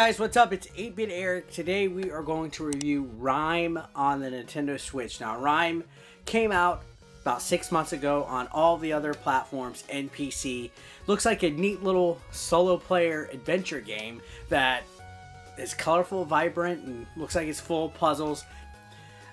Guys, what's up? It's 8-Bit Eric. Today we are going to review RiME on the Nintendo Switch. Now, RiME came out about 6 months ago on all the other platforms and PC. Looks like a neat little solo player adventure game that is colorful, vibrant, and looks like it's full of puzzles.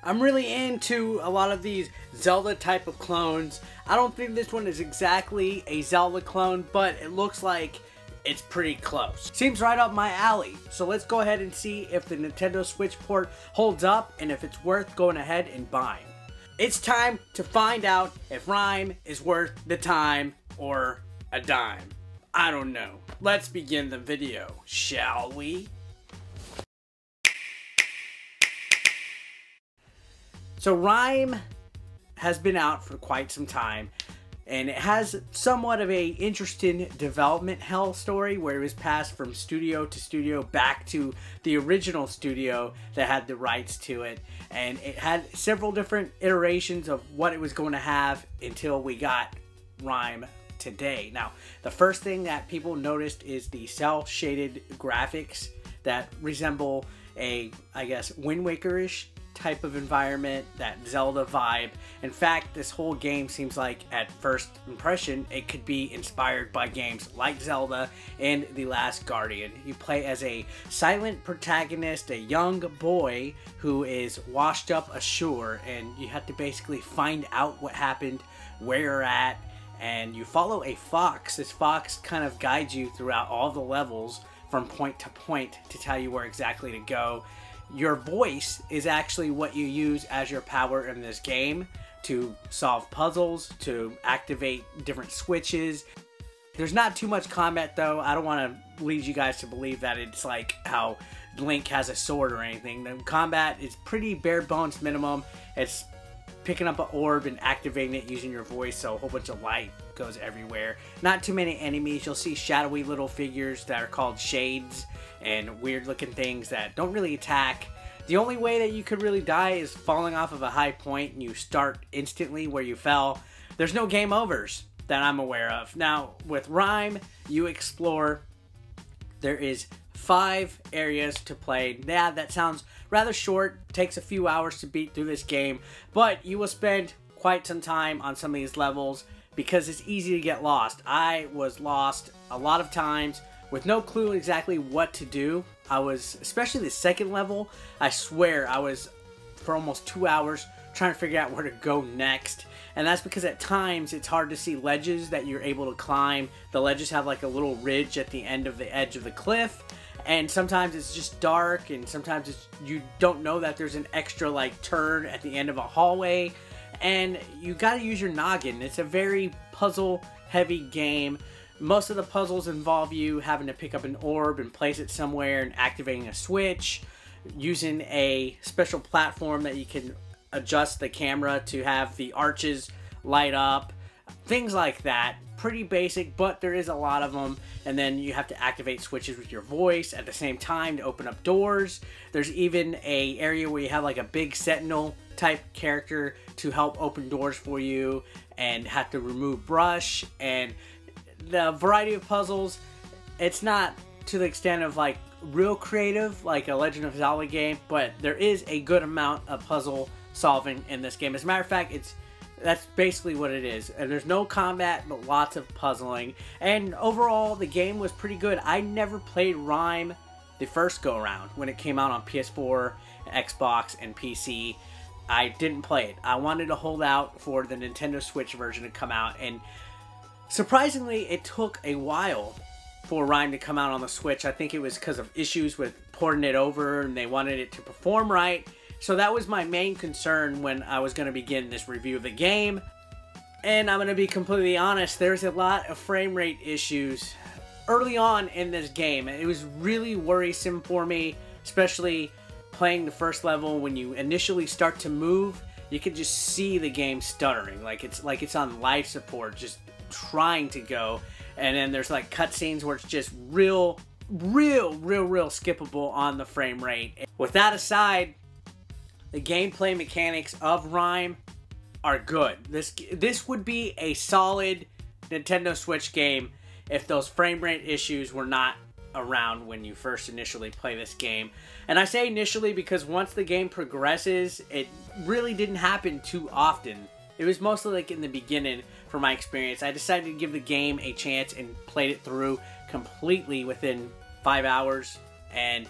I'm really into a lot of these Zelda type of clones. I don't think this one is exactly a Zelda clone, but it looks like it's pretty close. Seems right up my alley. So let's go ahead and see if the Nintendo Switch port holds up and if it's worth going ahead and buying. It's time to find out if RiME is worth the time or a dime. I don't know. Let's begin the video, shall we? So RiME has been out for quite some time, and it has somewhat of a interesting development hell story where it was passed from studio to studio back to the original studio that had the rights to it. And it had several different iterations of what it was going to have until we got RiME today. Now, the first thing that people noticed is the cel-shaded graphics that resemble a, I guess, Wind Waker-ish type of environment, that Zelda vibe. In fact, this whole game seems like, at first impression, it could be inspired by games like Zelda and The Last Guardian. You play as a silent protagonist, a young boy who is washed up ashore, and you have to basically find out what happened, where you're at, and you follow a fox. This fox kind of guides you throughout all the levels from point to point to tell you where exactly to go. Your voice is actually what you use as your power in this game to solve puzzles, to activate different switches. There's not too much combat though. I don't want to lead you guys to believe that it's like how Link has a sword or anything. The combat is pretty bare bones minimum. It's picking up an orb and activating it using your voice, so a whole bunch of light goes everywhere. Not too many enemies. You'll see shadowy little figures that are called shades and weird looking things that don't really attack. The only way that you could really die is falling off of a high point and you start instantly where you fell. There's no game overs that I'm aware of. Now, with RiME, you explore. There is 5 areas to play. Yeah, that sounds rather short. Takes a few hours to beat through this game, but you will spend quite some time on some of these levels because it's easy to get lost. I was lost a lot of times with no clue exactly what to do. I was, especially the second level, I swear I was for almost 2 hours trying to figure out where to go next. And that's because at times it's hard to see ledges that you're able to climb. The ledges have like a little ridge at the end of the edge of the cliff. And sometimes it's just dark, and sometimes it's, you don't know that there's an extra like turn at the end of a hallway. And you gotta use your noggin. It's a very puzzle heavy game. Most of the puzzles involve you having to pick up an orb and place it somewhere and activating a switch, using a special platform that you can adjust the camera to have the arches light up, things like that. Pretty basic, but there is a lot of them. And then you have to activate switches with your voice at the same time to open up doors. There's even a area where you have like a big sentinel type character to help open doors for you and have to remove brush. And the variety of puzzles, it's not to the extent of like real creative like a Legend of Zelda game, but there is a good amount of puzzle solving in this game. As a matter of fact, that's basically what it is. And there's no combat, but lots of puzzling. And overall, the game was pretty good. I never played RiME the first go around when it came out on PS4, Xbox, and PC. I didn't play it. I wanted to hold out for the Nintendo Switch version to come out, and surprisingly, it took a while for RiME to come out on the Switch. I think it was because of issues with porting it over, and they wanted it to perform right. So that was my main concern when I was going to begin this review of the game. And I'm going to be completely honest, there's a lot of frame rate issues early on in this game. It was really worrisome for me, especially playing the first level. When you initially start to move, you can just see the game stuttering. Like it's on life support, just trying to go. And then there's like cutscenes where it's just real skippable on the frame rate. With that aside, the gameplay mechanics of RiME are good. This would be a solid Nintendo Switch game if those frame rate issues were not around when you first initially play this game. And I say initially because once the game progresses, it really didn't happen too often. It was mostly like in the beginning for my experience. I decided to give the game a chance and played it through completely within 5 hours. And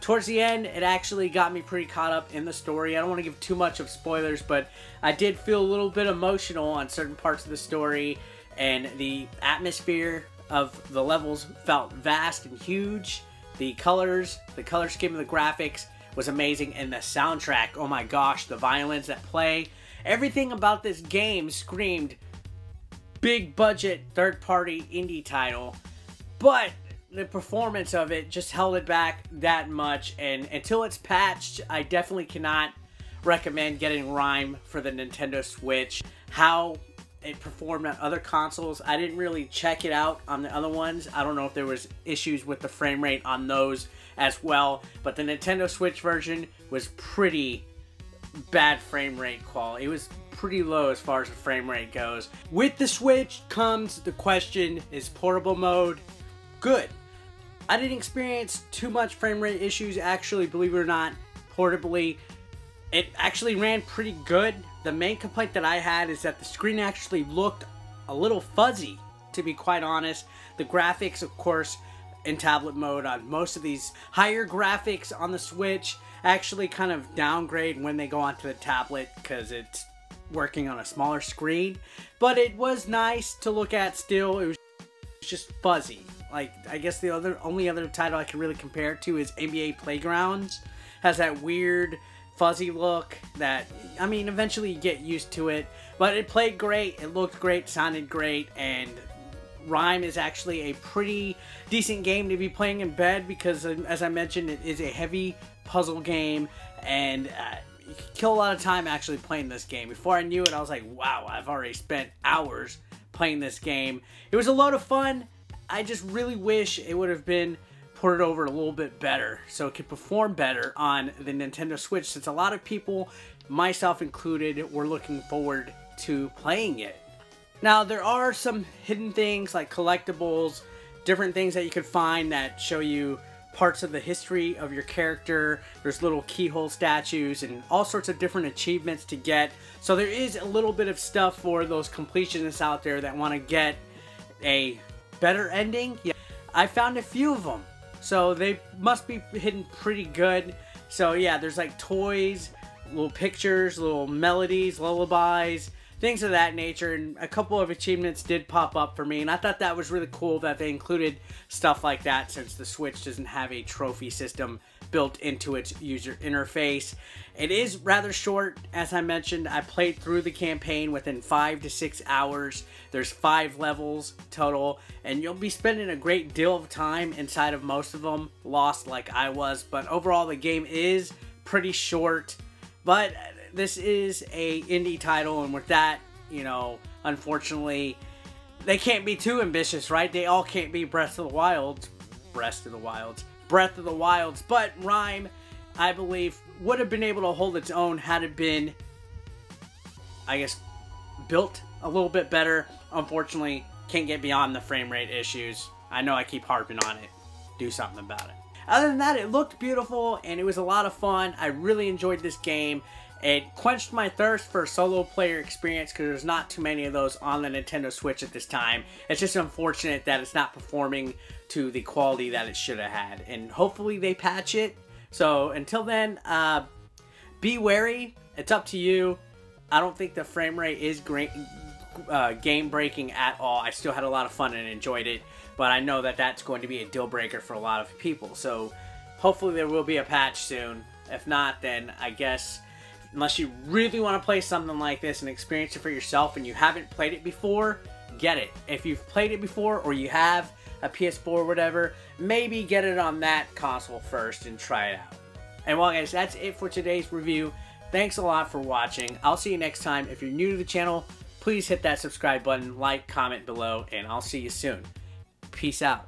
towards the end, it actually got me pretty caught up in the story. I don't want to give too much of spoilers, but I did feel a little bit emotional on certain parts of the story, and the atmosphere of the levels felt vast and huge. The color scheme of the graphics was amazing, and the soundtrack, oh my gosh, the violins that play, everything about this game screamed big budget third-party indie title, but the performance of it just held it back that much, and until it's patched, I definitely cannot recommend getting RiME for the Nintendo Switch. How it performed on other consoles, I didn't really check it out on the other ones. I don't know if there was issues with the frame rate on those as well, but the Nintendo Switch version was pretty bad frame rate quality. It was pretty low as far as the frame rate goes. With the Switch comes the question, is portable mode good? I didn't experience too much frame rate issues, actually, believe it or not, portably. It actually ran pretty good. The main complaint that I had is that the screen actually looked a little fuzzy, to be quite honest. The graphics, of course, in tablet mode on most of these higher graphics on the Switch actually kind of downgrade when they go onto the tablet because it's working on a smaller screen. But it was nice to look at still. It was just fuzzy. Like, I guess the only other title I can really compare it to is NBA Playgrounds. Has that weird fuzzy look that, I mean, eventually you get used to it, but it played great, it looked great, sounded great, and RiME is actually a pretty decent game to be playing in bed because, as I mentioned, it is a heavy puzzle game, and you can kill a lot of time actually playing this game. Before I knew it, I was like, wow, I've already spent hours playing this game. It was a lot of fun. I just really wish it would have been ported over a little bit better so it could perform better on the Nintendo Switch, since a lot of people, myself included, were looking forward to playing it. Now, there are some hidden things like collectibles, different things that you could find that show you parts of the history of your character. There's little keyhole statues and all sorts of different achievements to get. So there is a little bit of stuff for those completionists out there that want to get a better ending. Yeah, I found a few of them. So they must be hidden pretty good. So yeah, there's like toys, little pictures, little melodies, lullabies, things of that nature, and a couple of achievements did pop up for me, and I thought that was really cool that they included stuff like that, since the Switch doesn't have a trophy system built into its user interface. It is rather short, as I mentioned. I played through the campaign within 5 to 6 hours. There's 5 levels total, and you'll be spending a great deal of time inside of most of them, lost like I was, but overall the game is pretty short. But this is a indie title, and with that, you know, unfortunately, they can't be too ambitious, right? They all can't be Breath of the Wilds. But RiME, I believe, would have been able to hold its own had it been, I guess, built a little bit better. Unfortunately, can't get beyond the frame rate issues. I know I keep harping on it. Do something about it. Other than that, it looked beautiful, and it was a lot of fun. I really enjoyed this game. It quenched my thirst for a solo player experience because there's not too many of those on the Nintendo Switch at this time. It's just unfortunate that it's not performing to the quality that it should have had, and hopefully they patch it. So until then, be wary. It's up to you. I don't think the frame rate is great, game breaking at all. I still had a lot of fun and enjoyed it, but I know that that's going to be a deal breaker for a lot of people. So hopefully there will be a patch soon. If not, then I guess, unless you really want to play something like this and experience it for yourself and you haven't played it before, get it. If you've played it before or you have a PS4 or whatever, maybe get it on that console first and try it out. And well guys, that's it for today's review. Thanks a lot for watching. I'll see you next time. If you're new to the channel, please hit that subscribe button, like, comment below, and I'll see you soon. Peace out.